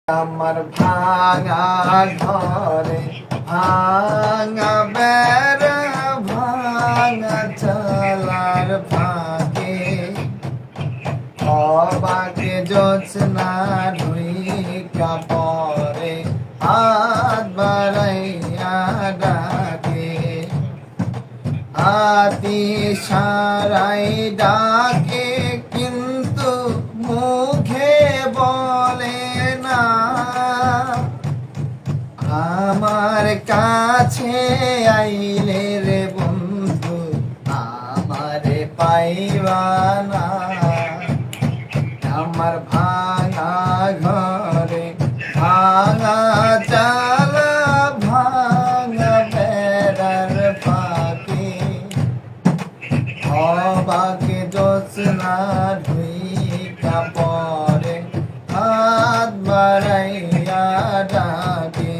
আমার ভাঙা ঘরে ভাঙা বেড়া ভাঙা চালার ফাঁকে অবাকে জোছনা ঢুইকা পরে হাত বাড়াইয়া ডাকে আতি সারাই ডাকে কিন্তু মুখে বলে না আমার কাছে আইলে রে বন্ধু আমারে পাইবা না আমার ভাঙা ঘরে ভাঙা চালা ভাঙা বেড়ার ফাঁকে অবাকে জোছনা ঢুইকা পরে হাত বাড়াইয়া ডাকে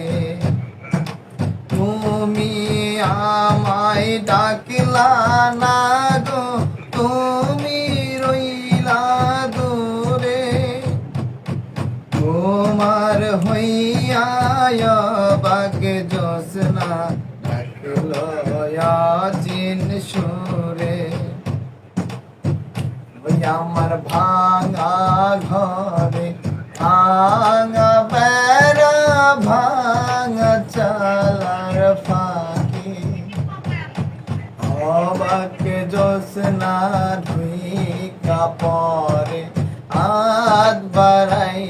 তুমি আমায় ডাকিলা না গো তুমি রইলা দূরে তোমার হইয়া বাগে জোছনা ডাকলো জিন সুরে আমার ভাঙা ঘরে ভাঙা বেড়া ভাঙা চালার ফাঁকে অবাকে জোছনা ঢুইকা পরে হাত বাড়াই